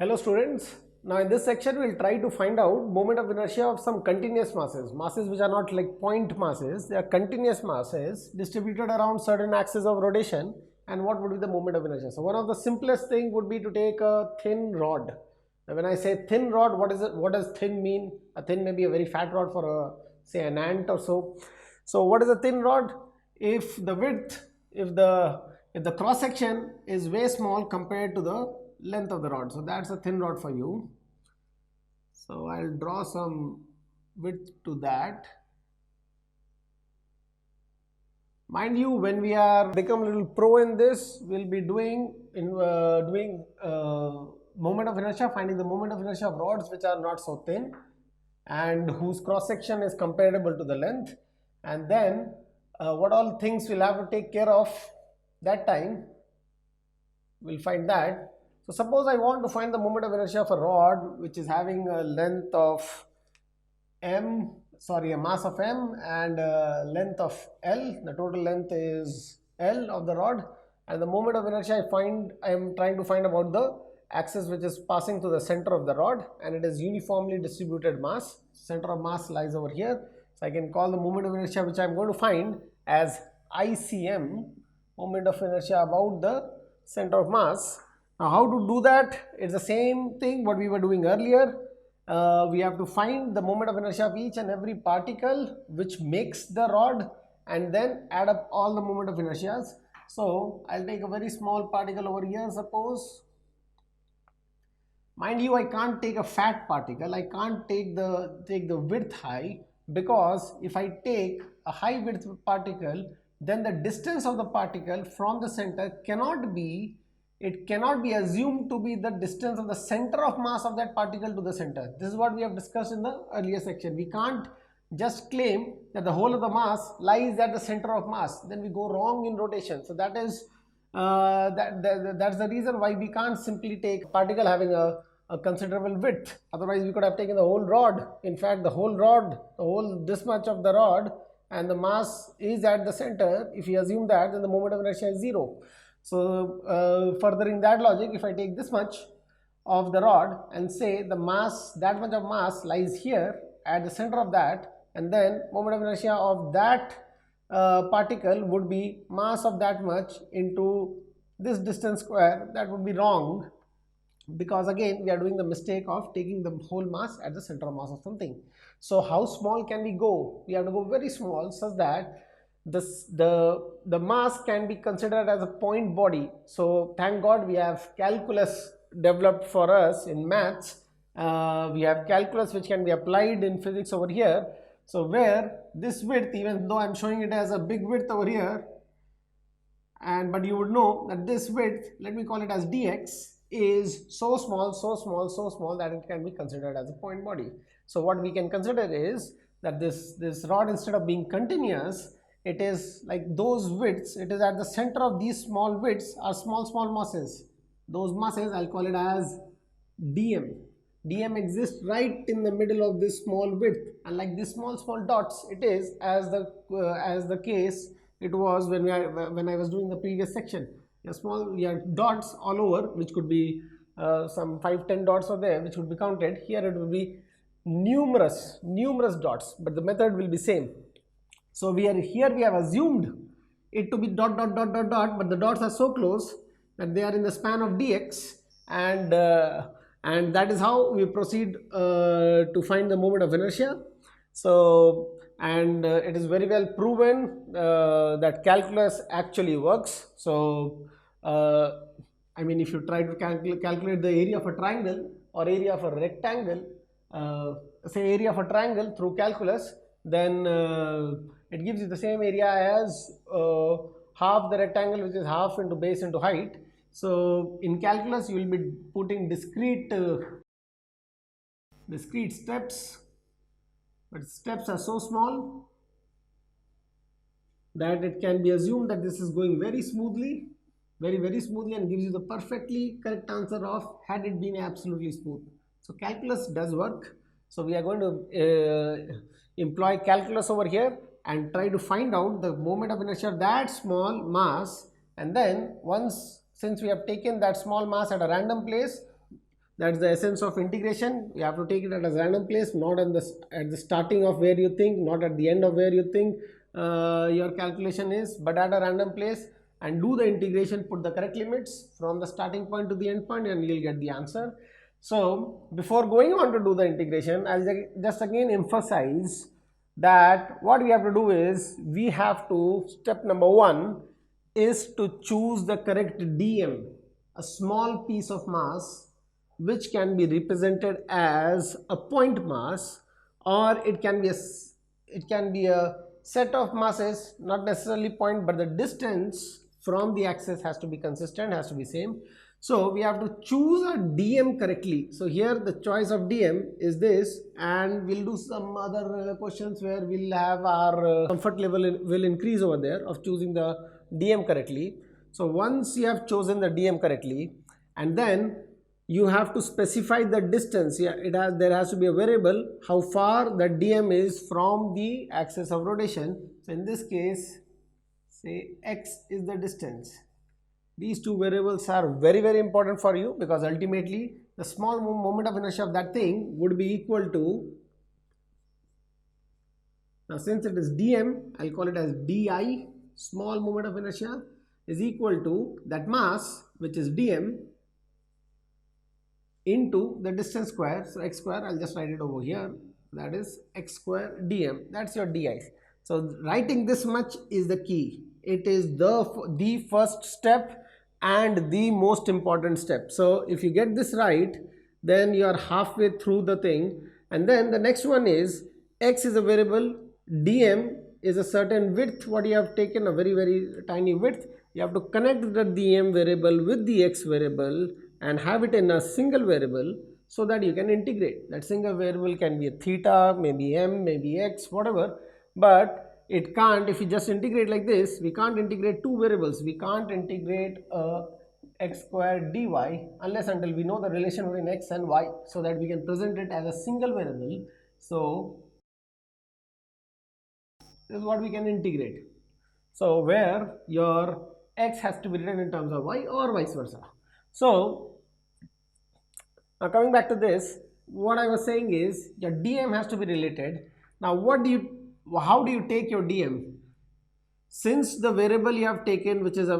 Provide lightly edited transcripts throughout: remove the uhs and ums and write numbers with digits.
Hello students. Now in this section we will try to find out moment of inertia of some continuous masses which are not like point masses, they are continuous masses distributed around certain axis of rotation, and what would be the moment of inertia. So one of the simplest thing would be to take a thin rod. Now when I say thin rod, what is it? What does thin mean? A thin may be a very fat rod for a, say, an ant or so. So what is a thin rod? If the width, if the cross section is way small compared to the length of the rod, so that's a thin rod for you. So I'll draw some width to that. Mind you, when we are become a little pro in this, we'll be doing moment of inertia, finding the moment of inertia of rods which are not so thin and whose cross section is comparable to the length, and then what all things we'll have to take care of that time, we'll find that. So suppose I want to find the moment of inertia of a rod which is having a length of a mass of m and a length of L. The total length is L of the rod, and the moment of inertia I am trying to find about the axis which is passing through the center of the rod, and it is uniformly distributed mass. Center of mass lies over here, so I can call the moment of inertia which I am going to find as ICM, moment of inertia about the center of mass. Now how to do that? It's the same thing what we were doing earlier. We have to find the moment of inertia of each and every particle which makes the rod and then add up all the moment of inertias. So I'll take a very small particle over here, suppose. Mind you, I can't take a fat particle, I can't take the width high, because if I take a high width particle, then the distance of the particle from the center cannot be assumed to be the distance of the center of mass of that particle to the center. This is what we have discussed in the earlier section. We can't just claim that the whole of the mass lies at the center of mass, then we go wrong in rotation. So that is that's the reason why we can't simply take a particle having a considerable width. Otherwise we could have taken the whole rod. In fact, the whole rod, this much of the rod, and the mass is at the center. If you assume that, then the moment of inertia is 0. So furthering that logic, if I take this much of the rod and say the mass, that much of mass lies here at the center of that, and then moment of inertia of that particle would be mass of that much into this distance square, that would be wrong, because again we are doing the mistake of taking the whole mass at the center of mass of something. So how small can we go? We have to go very small, such that the mass can be considered as a point body. So thank God we have calculus developed for us in maths. We have calculus which can be applied in physics over here. So where this width, even though I am showing it as a big width over here, but you would know that this width, let me call it as dx, is so small that it can be considered as a point body. So what we can consider is that this rod, instead of being continuous, it is like those widths, it is at the center of these small widths are small masses. Those masses I'll call it as dm. Dm exists right in the middle of this small width, and like these small dots, it is as the case it was when I was doing the previous section. Small dots all over, which could be some 5-10 dots are there which would be counted. Here it will be numerous dots, but the method will be same. So we have assumed it to be dot, but the dots are so close that they are in the span of dx, and that is how we proceed to find the moment of inertia. So, and it is very well proven that calculus actually works. So I mean, if you try to calculate the area of a triangle or area of a rectangle, say area of a triangle through calculus, then it gives you the same area as half the rectangle, which is half into base into height. So in calculus you will be putting discrete steps, but steps are so small that it can be assumed that this is going very smoothly, very smoothly, and gives you the perfectly correct answer of had it been absolutely smooth. So calculus does work. So we are going to employ calculus over here and try to find out the moment of inertia of that small mass, and then since we have taken that small mass at a random place, That's the essence of integration. You have to take it at a random place, not at the starting of where you think, not at the end of where you think your calculation is, but at a random place, and do the integration, put the correct limits from the starting point to the end point, and you'll get the answer. So before going on to do the integration, I'll just again emphasize that what we have to do is, we have to, step number one is to choose the correct dm, a small piece of mass which can be represented as a point mass, or it can be a set of masses, not necessarily point, but the distance from the axis has to be consistent, has to be same. So we have to choose a dm correctly. So here the choice of dm is this, and we'll do some other questions where we'll have our comfort level will increase over there of choosing the dm correctly. So once you have chosen the dm correctly, and then you have to specify the distance. Yeah, there has to be a variable how far the dm is from the axis of rotation. So in this case, say x is the distance. These two variables are very, very important for you, because ultimately the small moment of inertia of that thing would be equal to, now since it is dm, I'll call it as di, small moment of inertia, is equal to that mass, which is dm, into the distance square. So x square, I'll just write it over here, that is x square dm. That's your di. So writing this much is the key. It is the first step and the most important step. So if you get this right, then you are halfway through the thing. And then the next one is, x is a variable, dm is a certain width, what you have taken, a very, very tiny width. You have to connect the dm variable with the x variable and have it in a single variable, so that you can integrate. That single variable can be a theta, maybe m, maybe x, whatever, but it can't, if you just integrate like this, we can't integrate two variables. We can't integrate x squared dy unless until we know the relation between x and y, so that we can present it as a single variable. So this is what we can integrate. So where your x has to be written in terms of y, or vice versa. So now coming back to this, what I was saying is your dm has to be related. Now how do you take your dm? Since the variable you have taken, which is a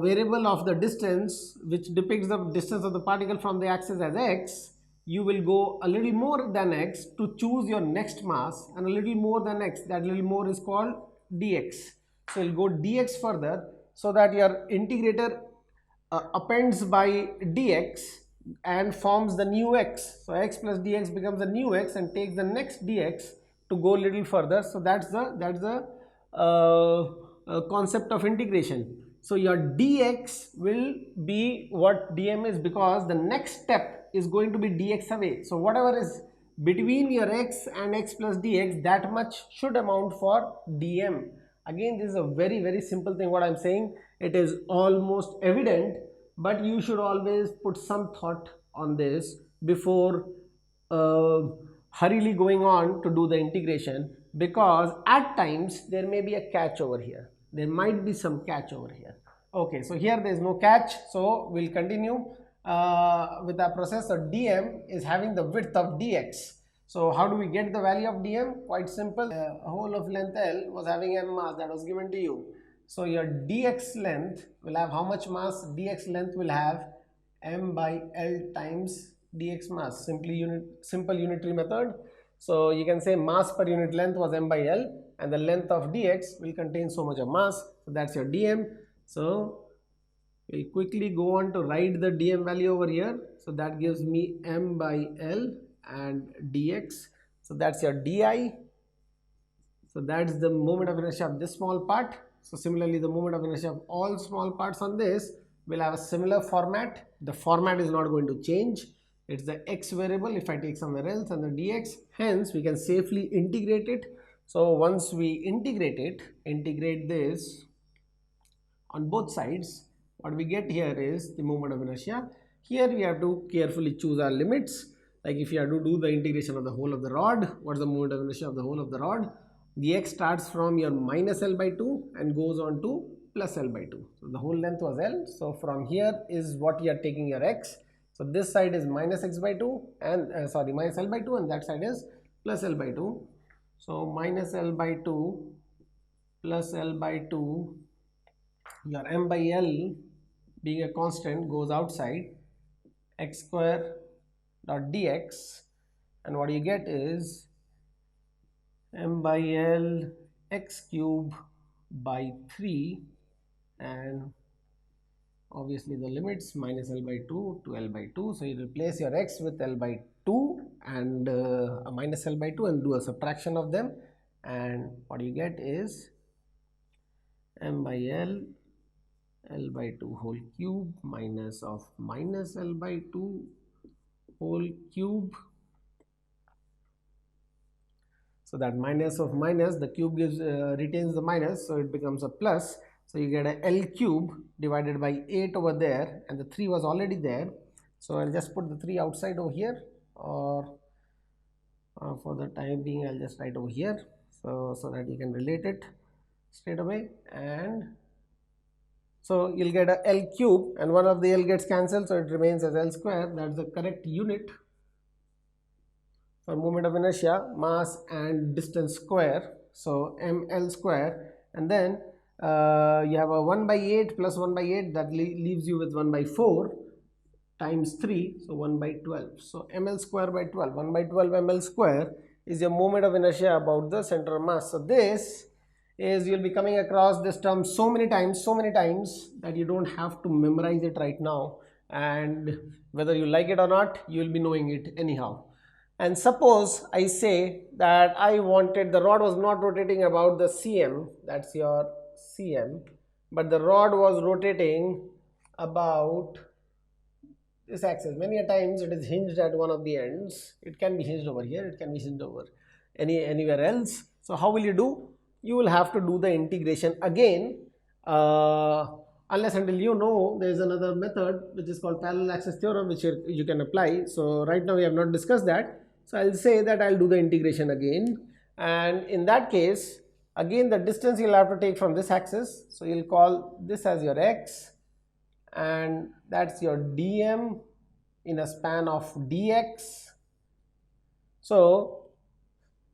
variable of the distance, which depicts the distance of the particle from the axis as x, you will go a little more than x to choose your next mass, and a little more than x, that little more is called dx. So you'll go dx further, so that your integrator appends by dx and forms the new x. So x plus dx becomes the new x and takes the next dx to go a little further. So that's the concept of integration. So your dx will be what dm is, because the next step is going to be dx away. So whatever is between your x and x plus dx, that much should amount for dm. Again, this is a very, very simple thing what I'm saying. It is almost evident, but you should always put some thought on this before hurriedly going on to do the integration, because at times there may be a catch over here. There might be some catch over here. Okay, so here there is no catch, so we'll continue with our process. So dm is having the width of dx. So how do we get the value of dm? Quite simple. A hole of length L was having m mass that was given to you. So your dx length will have how much mass? Dx length will have m by L times dx mass. Simple unitary method. So you can say mass per unit length was m by L, and the length of dx will contain so much of mass. So that's your dm. So we'll quickly go on to write the dm value over here. So that gives me m by L and dx. So that's your di. So that's the moment of inertia of this small part. So similarly, the moment of inertia of all small parts on this will have a similar format. The format is not going to change. It's the x variable if I take somewhere else, and the dx. Hence, we can safely integrate it. So once we integrate this on both sides, what we get here is the moment of inertia. Here we have to carefully choose our limits. Like if you have to do the integration of the whole of the rod, what's the moment of inertia of the whole of the rod? The x starts from your minus L by 2 and goes on to plus L by 2. So the whole length was L. So from here is what you are taking your x. So this side is minus x by 2 and sorry, minus L by 2, and that side is plus L by 2. So minus L by 2 plus L by 2, your m by L being a constant goes outside, x square dot dx, and what you get is m by L x cube by 3, and obviously the limits minus L by 2 to L by 2. So you replace your x with L by 2 and a minus L by 2 and do a subtraction of them, and what you get is m by L by 2 whole cube minus of minus L by 2 whole cube. So that minus of minus, the cube gives retains the minus, so it becomes a plus. So you get a L cube divided by 8 over there, and the 3 was already there. So I'll just put the 3 outside over here, or for the time being I'll just write over here, so that you can relate it straight away. And so you'll get a L cube, and one of the L gets cancelled, so it remains as L square. That's the correct unit for moment of inertia, mass and distance square. So ml square, and then you have a 1 by 8 plus 1 by 8, that leaves you with 1 by 4 times 3, so 1 by 12. So ml square by 12, 1 by 12 ml square is your moment of inertia about the center of mass. So this is, you'll be coming across this term so many times that you don't have to memorize it right now, and whether you like it or not, you will be knowing it anyhow. And suppose I say that I wanted, the rod was not rotating about the CM, that's your CM, but the rod was rotating about this axis. Many a times it is hinged at one of the ends. It can be hinged over here, it can be hinged over anywhere else. So how will you do? You will have to do the integration again, unless until you know there is another method which is called parallel axis theorem, which you can apply. So right now we have not discussed that. So I'll say that I'll do the integration again, and in that case again the distance you'll have to take from this axis. So you'll call this as your x, and that's your dm in a span of dx. So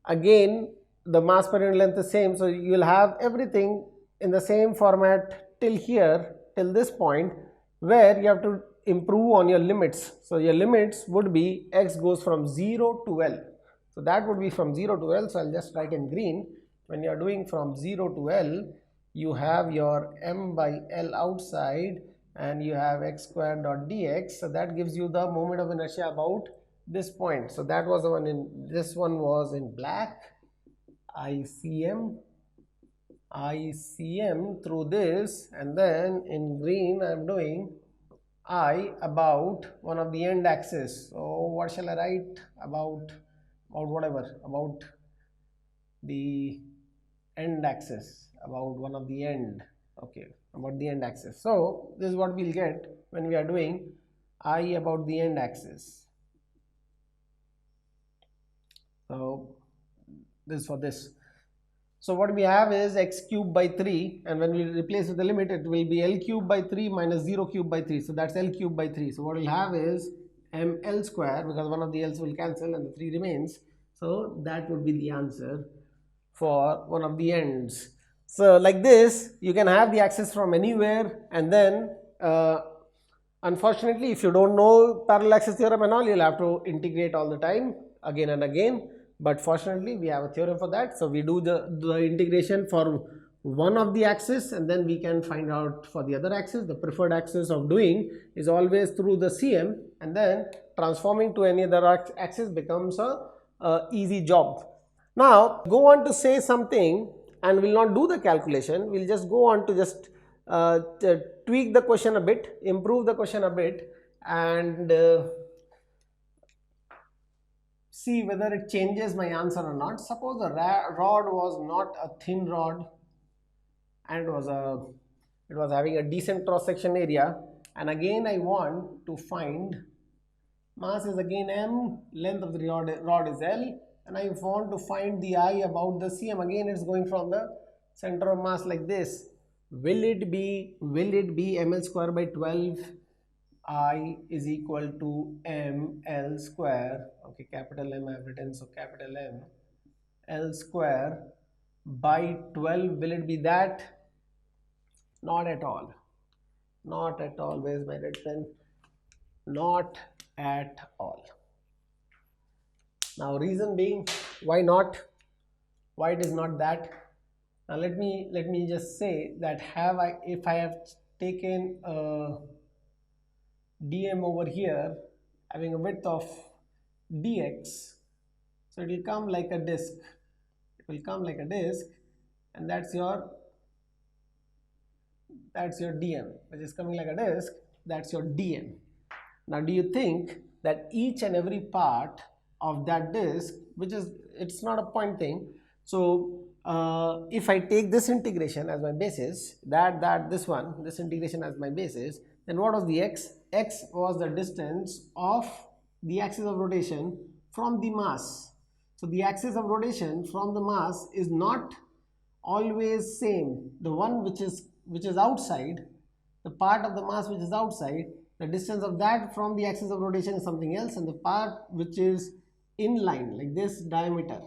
again the mass per unit length is same, so you will have everything in the same format till here, till this point, where you have to improve on your limits. So your limits would be x goes from 0 to L. So that would be from 0 to L. So I'll just write in green. When you are doing from 0 to L, you have your m by L outside, and you have x squared dot dx. So that gives you the moment of inertia about this point. So that was the one in, this one was in black, ICM through this, and then in green I'm doing I about one of the end axis. So what shall I write? About whatever, about the end axis, about one of the end, okay, about the end axis. So this is what we'll get when we are doing I about the end axis. So this is for this. So what we have is x cube by 3, and when we replace with the limit, it will be L cube by 3 minus 0 cube by 3. So that's L cube by 3. So what we'll have is ml square, because one of the L's will cancel and the 3 remains. So that would be the answer for one of the ends. So like this, you can have the axis from anywhere, and then unfortunately, if you don't know parallel axis theorem and all, you'll have to integrate all the time, again and again. But fortunately we have a theorem for that, so we do the integration for one of the axis, and then we can find out for the other axis. The preferred axis of doing is always through the CM, and then transforming to any other axis becomes a easy job. Now go on to say something, and we'll not do the calculation, we'll just go on to just tweak the question a bit, improve the question a bit, and see whether it changes my answer or not. Suppose the rod was not a thin rod, and it was having a decent cross section area, and again I want to find mass is again m, length of the rod is L, and I want to find the I about the CM. Again it's going from the center of mass like this. Will it be ml square by 12 I is equal to ml square. Okay, capital M I've written, so capital M L square by 12. Will it be that? Not at all. Not at all. Where's my red pen? Not at all. Now reason being, why not? Why it is not that? Now let me just say that if I have taken a dm over here having a width of dx, so it will come like a disk. It will come like a disk, and that's your dm, which is coming like a disk. That's your dm. Now, do you think that each and every part of that disk, which is, it's not a point thing. So if I take this integration as my basis, this integration as my basis, then what was the x? X was the distance of the axis of rotation from the mass. So the axis of rotation from the mass is not always same. The one which is outside, the part of the mass which is outside, the distance of that from the axis of rotation is something else, and the part which is in line, like this diameter,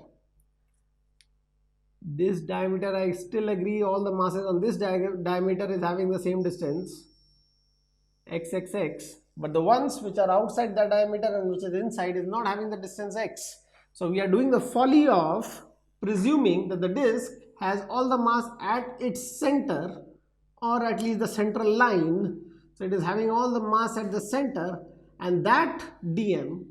I still agree all the masses on this diameter is having the same distance, xxx, but the ones which are outside the diameter and which is inside is not having the distance x. So we are doing the folly of presuming that the disk has all the mass at its center, or at least the central line. So it is having all the mass at the center, and that dm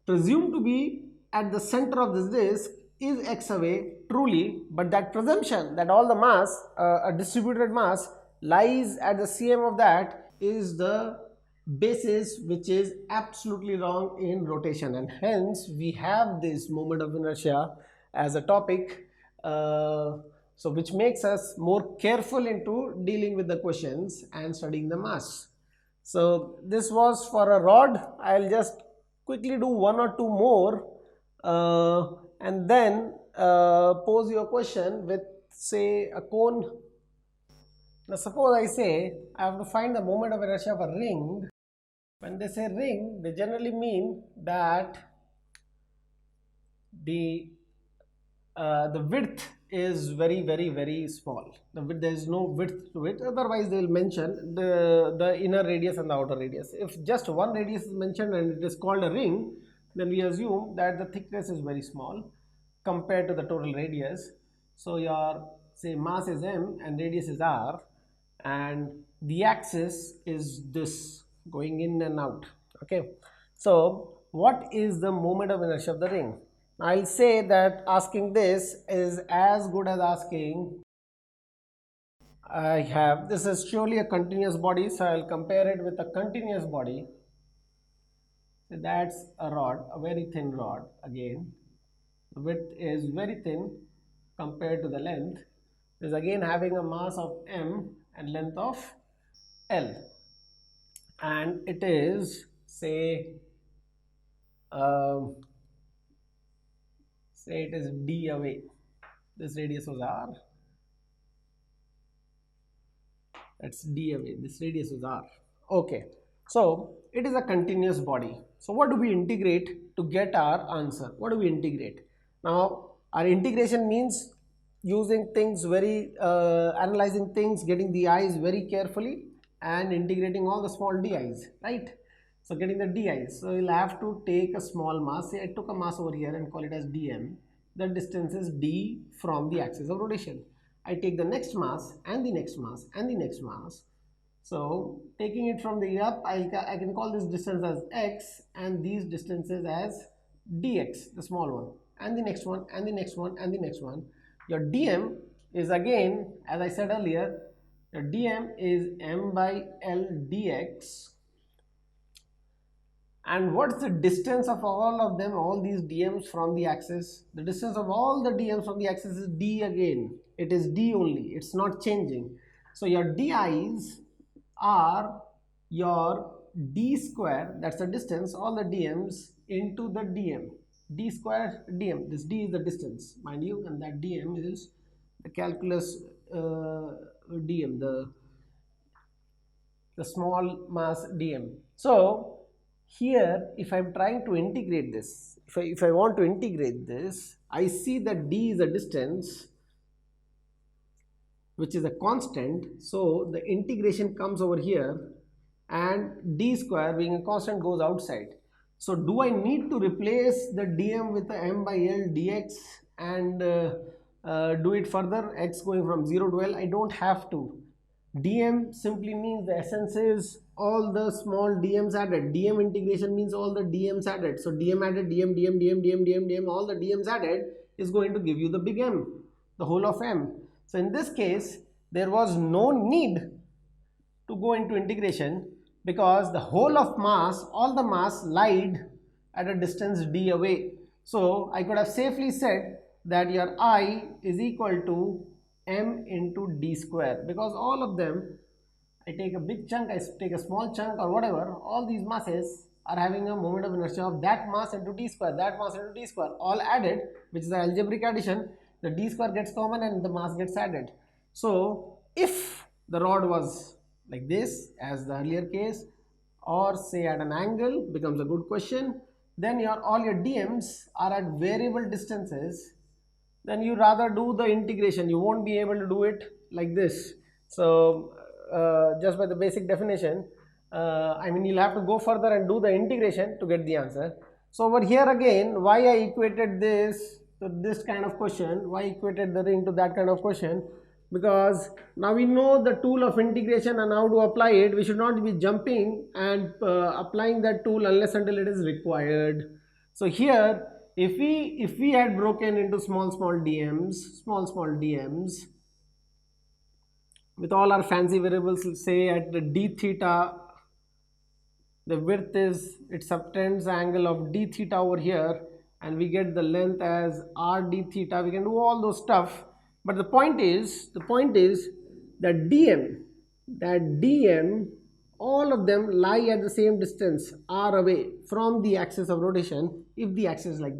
presumed to be at the center of this disk is x away truly, but that presumption that all the mass, a distributed mass, lies at the cm of that is the basis which is absolutely wrong in rotation, and hence we have this moment of inertia as a topic, so which makes us more careful into dealing with the questions and studying the mass. So this was for a rod. I'll just quickly do one or two more and then pose your question with, say, a cone. Now suppose I say I have to find the moment of inertia of a ring. When they say ring, they generally mean that the width is very small. There is no width to it. Otherwise, they will mention the inner radius and the outer radius. If just one radius is mentioned and it is called a ring, then we assume that the thickness is very small compared to the total radius. So your, say, mass is m and radius is r, and the axis is this going in and out. Okay. So what is the moment of inertia of the ring? I'll say that asking this is as good as asking, this is surely a continuous body, so I'll compare it with a continuous body. So that's a rod, a very thin rod. Again, the width is very thin compared to the length. It is again having a mass of m and length of l, and it is, say it is d away. This radius was r, that's d away, this radius is r. Okay, so it is a continuous body. So what do we integrate to get our answer? What do we integrate? Now our integration means using things very, analyzing things, getting the i's very carefully and integrating all the small di's, right? So getting the di's, so you'll have to take a small mass. Say I took a mass over here and call it as dm. The distance is d from the axis of rotation. I take the next mass and the next mass and the next mass. So taking it from the up, I can call this distance as x and these distances as dx, the small one, and the next one and the next one and the next one. Your dm is, again, as I said earlier, your dm is m by l dx. And what's the distance of all of them, all these dm's from the axis? The distance of all the dm's from the axis is d again. It is d only, it's not changing. So your di's are your d square, that's the distance, all the dm's into the dm. D square dm, this d is the distance, mind you, and that dm is the calculus dm, the the small mass dm. So here if I'm trying to integrate this, if I want to integrate this, I see that d is a distance which is a constant, so the integration comes over here and d square being a constant goes outside. So do I need to replace the dm with the m by l dx and do it further, x going from 0 to l? I don't have to. Dm simply means the essence is all the small dm's added. Dm integration means all the dm's added. So dm added, dm, all the dm's added is going to give you the big M, the whole of M. So in this case, there was no need to go into integration because the whole of mass, all the mass lied at a distance d away. So I could have safely said that your I is equal to m into d square, because all of them, I take a big chunk, I take a small chunk or whatever, all these masses are having a moment of inertia of that mass into d square, that mass into d square, all added, which is the algebraic addition. The d square gets common and the mass gets added. So if the rod was like this as the earlier case, or say at an angle, becomes a good question, then all your dm's are at variable distances, then you rather do the integration. You won't be able to do it like this. So just by the basic definition, I mean, you'll have to go further and do the integration to get the answer. So over here again, why I equated this to this kind of question, why equated the ring to that kind of question? Because now we know the tool of integration and how to apply it. We should not be jumping and applying that tool unless until it is required. So here, if we had broken into small dm's with all our fancy variables, say at the d theta, the width is, it subtends the angle of d theta over here, and we get the length as r d theta. We can do all those stuff, but the point is that dm, all of them lie at the same distance r away from the axis of rotation, if the axis is like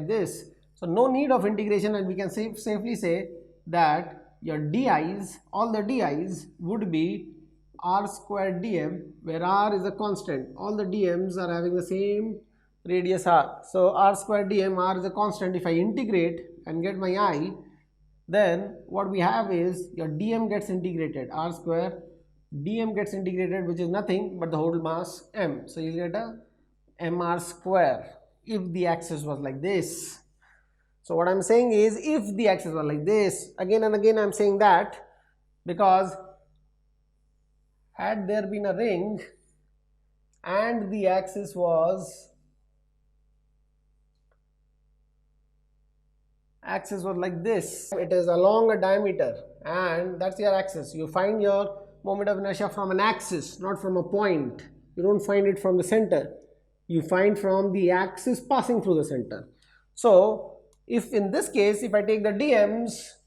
this, so no need of integration, and we can safely say that your di's, all the di's would be r squared dm, where r is a constant. All the dm's are having the same radius r, so r squared dm, r is a constant. If I integrate and get my I, then what we have is your dm gets integrated, r square dm gets integrated, which is nothing but the whole mass m. So you get a mr square if the axis was like this. So what I'm saying is, if the axis was like this, again and again I'm saying that, because had there been a ring and the axis was like this, it is along a diameter and that's your axis. You find your moment of inertia from an axis, not from a point. You don't find it from the center, you find from the axis passing through the center. So if in this case, if I take the dm's,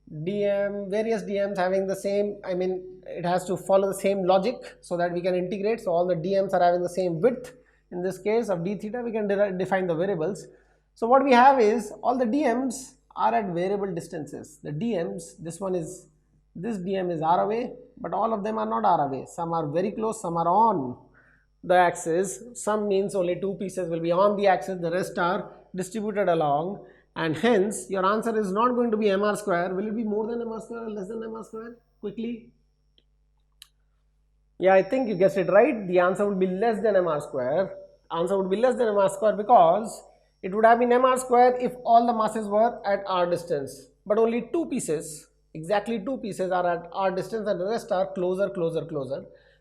various dm's having the same, I mean, it has to follow the same logic so that we can integrate. So all the dm's are having the same width. In this case of d theta, we can define the variables. So what we have is, all the dm's are at variable distances. The dm's, this dm is r away, but all of them are not r away. Some are very close, some are on the axis. Some means only two pieces will be on the axis, the rest are distributed along, and hence your answer is not going to be mr square. Will it be more than mr square or less than mr square? Quickly. Yeah, I think you guessed it right. The answer would be less than mr square. Answer would be less than mr square because it would have been mr square if all the masses were at r distance, but only two pieces, exactly two pieces are at r distance and the rest are closer.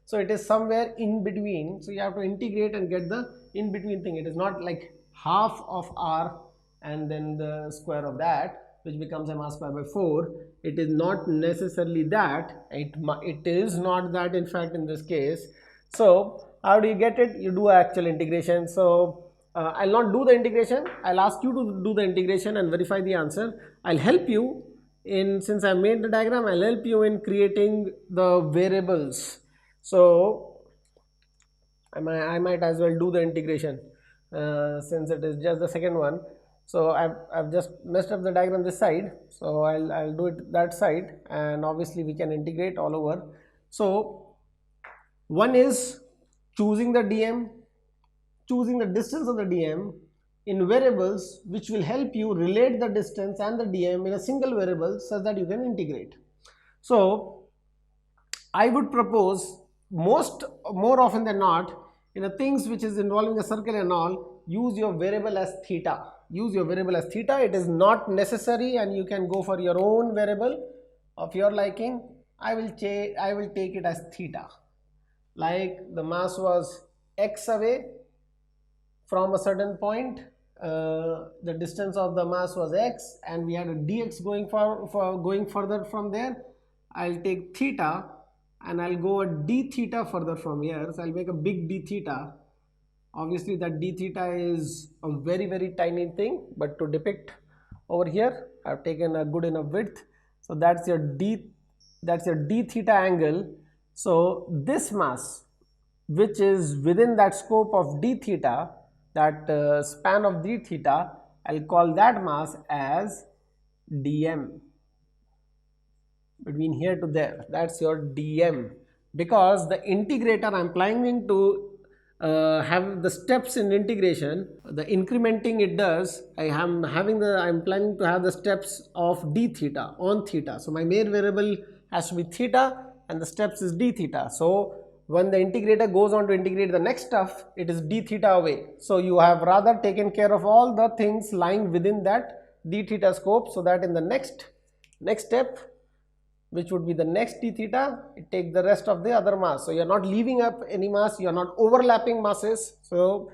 So it is somewhere in between. So you have to integrate and get the in between thing. It is not like half of r and then the square of that, which becomes mr square by 4. It is not necessarily that. It is not that, in fact, in this case. So how do you get it? You do actual integration. So I'll not do the integration. I'll ask you to do the integration and verify the answer. I'll help you in, since I made the diagram, I'll help you in creating the variables. So I might as well do the integration since it is just the second one. So I've just messed up the diagram this side, so I'll do it that side, and obviously we can integrate all over. So one is choosing the dm, choosing the distance of the dm in variables which will help you relate the distance and the dm in a single variable such that you can integrate. So I would propose more often than not, in a things which is involving a circle and all, use your variable as theta. Use your variable as theta. It is not necessary, and you can go for your own variable of your liking. I will take it as theta. Like the mass was x away from a certain point, the distance of the mass was x, and we had a dx going for going further from there. I'll take theta and I'll go a d theta further from here, so I'll make a big d theta. Obviously that d theta is a very tiny thing, but to depict over here I've taken a good enough width. So that's your d theta angle. So this mass which is within that scope of d theta, that span of d theta, I'll call that mass as dm. Between here to there, that's your dm, because the integrator I'm planning to have the steps in integration, the incrementing it does, I'm planning to have the steps of d theta on theta. So my main variable has to be theta and the steps is d theta. So when the integrator goes on to integrate the next stuff, it is d theta away. So you have rather taken care of all the things lying within that d theta scope, so that in the next step, which would be the next d theta, it takes the rest of the other mass. So you're not leaving up any mass, you're not overlapping masses. So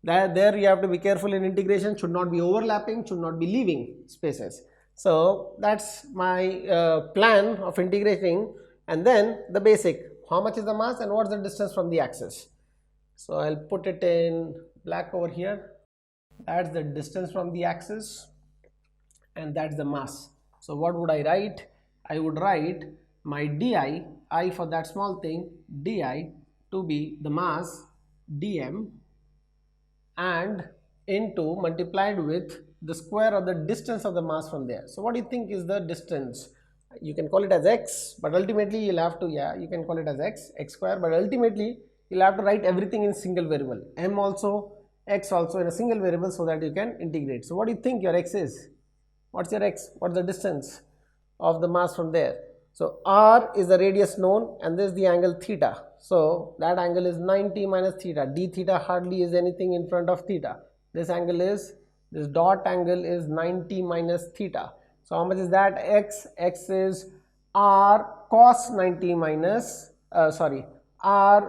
there you have to be careful in integration, should not be overlapping, should not be leaving spaces. So that's my plan of integrating. And then the basic, how much is the mass and what's the distance from the axis. So I'll put it in black over here. That's the distance from the axis and that's the mass. So what would I write? I would write my di, I for that small thing, di to be the mass dm and into multiplied with the square of the distance of the mass from there. So what do you think is the distance? You can call it as x, but ultimately you'll have to, you can call it as x square, but ultimately you'll have to write everything in single variable, m also, x also in a single variable, so that you can integrate. So what do you think your x is? What's your x? What's the distance of the mass from there? So r is the radius known and this is the angle theta. So that angle is 90 minus theta. D theta hardly is anything in front of theta. This angle is, this dot angle is 90 minus theta. So how much is that? X is r cos 90 minus, r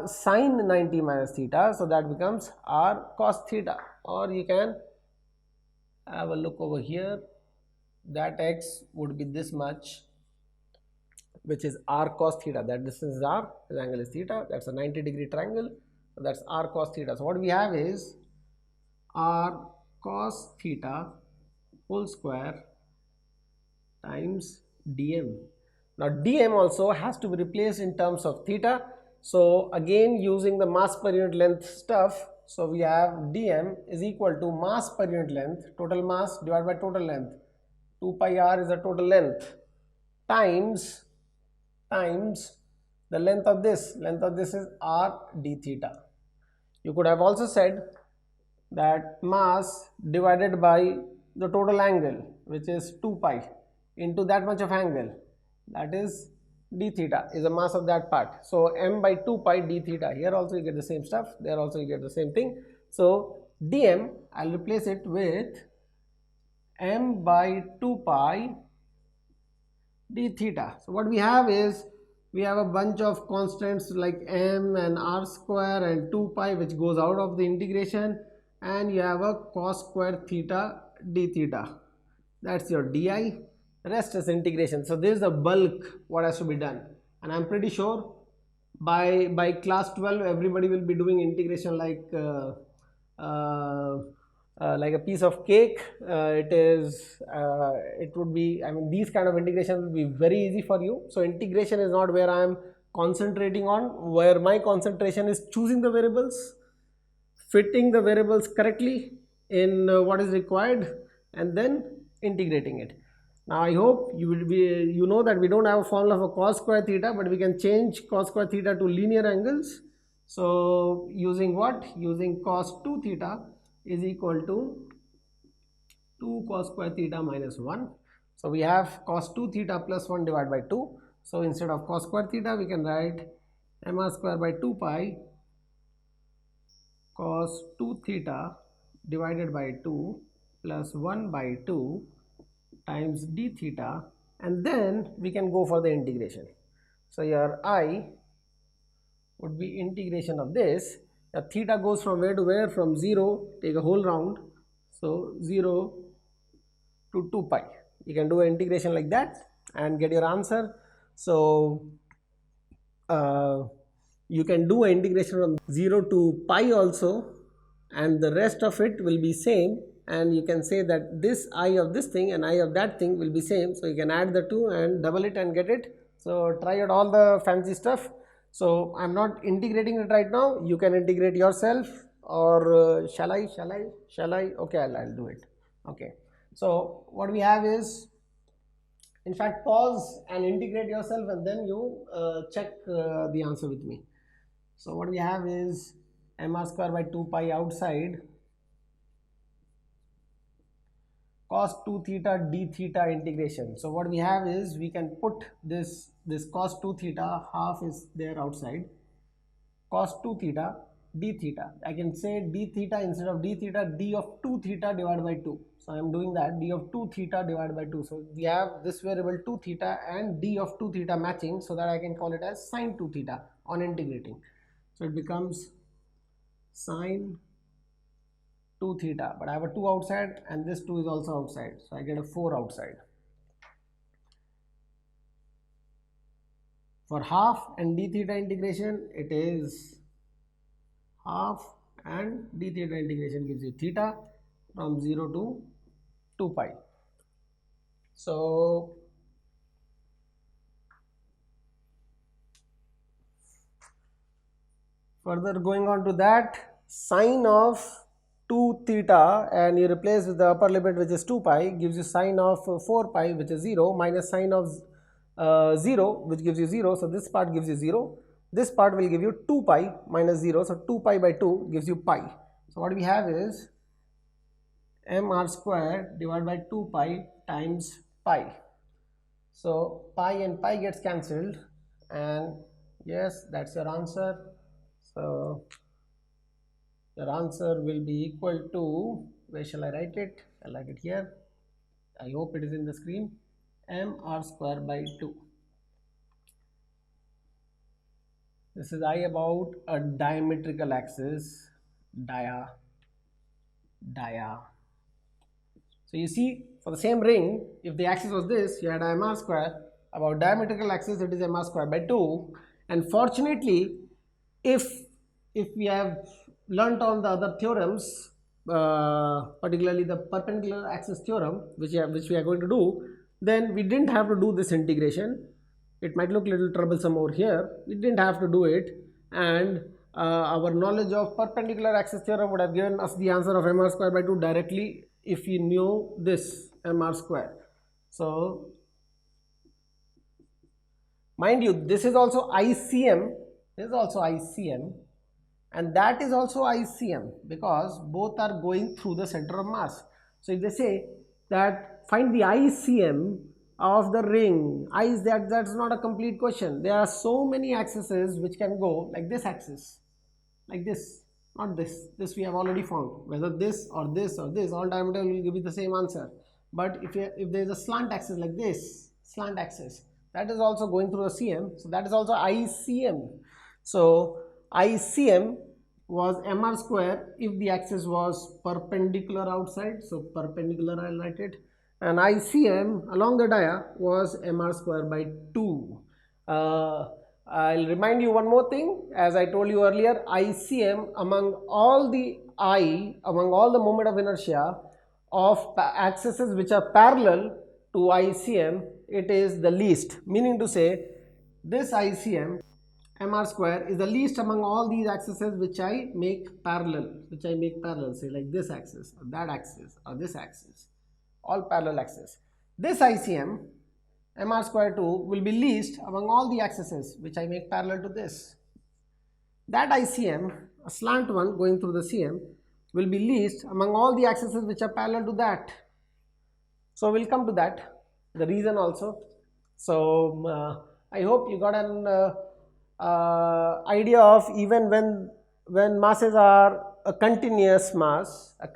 sin 90 minus theta. So that becomes r cos theta. Or you can have a look over here. That x would be this much, which is r cos theta. That distance is r, this angle is theta. That's a 90-degree triangle. So that's r cos theta. So what we have is r cos theta whole square times dm. Now dm also has to be replaced in terms of theta. So again, using the mass per unit length stuff, so we have dm is equal to mass per unit length, total mass divided by total length. 2 pi r is the total length times the length of this is r d theta. You could have also said that mass divided by the total angle, which is 2 pi into that much of angle, that is d theta, is the mass of that part. So m by 2 pi d theta. Here also you get the same stuff, there also you get the same thing. So dm, I'll replace it with m by 2 pi d theta. So what we have is, we have a bunch of constants like m and r square and 2 pi which goes out of the integration, and you have a cos square theta d theta. That's your di. Rest is integration. So this is the bulk what has to be done, and I'm pretty sure by class 12 everybody will be doing integration like a piece of cake. It would be, I mean, these kind of integrations will be very easy for you. So integration is not where I am concentrating on. Where my concentration is choosing the variables, fitting the variables correctly in what is required, and then integrating it. Now I hope you know that we don't have a formula for cos square theta, but we can change cos square theta to linear angles. So using what? Using cos 2 theta is equal to 2 cos square theta minus 1. So we have cos 2 theta plus 1 divided by 2. So instead of cos square theta, we can write mr square by 2 pi cos 2 theta divided by 2 plus 1 by 2 times d theta, and then we can go for the integration. So your I would be integration of this. The theta goes from where to where? From 0, take a whole round. So 0 to 2 pi. You can do an integration like that and get your answer. So you can do an integration from 0 to pi also, and the rest of it will be same, and you can say that this I of this thing and I of that thing will be same. So you can add the two and double it and get it. So try out all the fancy stuff. So I'm not integrating it right now. You can integrate yourself, or shall I? Okay, I'll do it. Okay. So what we have is, in fact, pause and integrate yourself, and then you check the answer with me. So what we have is mr square by 2 pi outside cos 2 theta d theta integration. So what we have is, we can put this cos 2 theta, half is there outside, cos 2 theta d theta. I can say d theta instead of d theta, d of 2 theta divided by 2. So I am doing that, d of 2 theta divided by 2. So we have this variable 2 theta and d of 2 theta matching, so that I can call it as sine 2 theta on integrating. So it becomes sine 2 theta, but I have a 2 outside and this 2 is also outside, so I get a 4 outside. For half and d theta integration, it is half, and d theta integration gives you theta from 0 to 2 pi. So further going on to that, sine of 2 theta, and you replace with the upper limit, which is 2 pi, gives you sine of 4 pi, which is 0, minus sine of 0, which gives you 0. So this part gives you 0. This part will give you 2 pi minus 0. So 2 pi by 2 gives you pi. So what we have is mr square divided by 2 pi times pi. So pi and pi gets cancelled, and yes, that's your answer. So your answer will be equal to, where shall I write it? I'll write it here. I hope it is in the screen. mr square by 2. This is I about a diametrical axis, dia. So you see, for the same ring, if the axis was this, you had mr square. About diametrical axis, it is mr square by 2. And fortunately, if we have learnt on the other theorems, particularly the perpendicular axis theorem, which we are going to do, then we didn't have to do this integration. It might look a little troublesome over here. We didn't have to do it, and our knowledge of perpendicular axis theorem would have given us the answer of mr square by 2 directly if we knew this mr square. So mind you, this is also ICM, and that is also ICM, because both are going through the center of mass. So if they say that find the ICM of the ring, that's not a complete question. There are so many axes which can go like this axis, like this, not this. This we have already found. Whether this or this or this, all diameter will give you the same answer. But if there is a slant axis like this, slant axis, that is also going through a CM, so that is also ICM. So ICM was mr square if the axis was perpendicular outside, so perpendicular I'll write it, and ICM along the dia was mr square by 2. I'll remind you one more thing. As I told you earlier, ICM among all the moment of inertia of axes which are parallel to ICM, it is the least, meaning to say this ICM mr square is the least among all these axes which I make parallel, say like this axis or that axis or this axis. all parallel axes. This ICM mr square 2 will be least among all the axes which I make parallel to this. That ICM, a slant one going through the CM, will be least among all the axes which are parallel to that. So we'll come to that, the reason also. So I hope you got an idea of, even when masses are a continuous mass, there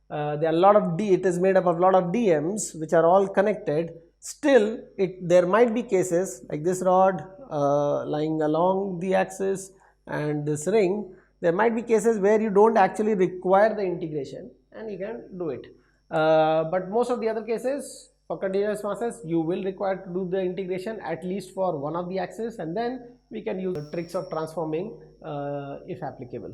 are a lot of it is made up of a lot of DMs which are all connected. Still, there might be cases like this rod lying along the axis and this ring. There might be cases where you don't actually require the integration and you can do it. But most of the other cases, for continuous masses, you will require to do the integration at least for one of the axes, and then we can use the tricks of transforming if applicable.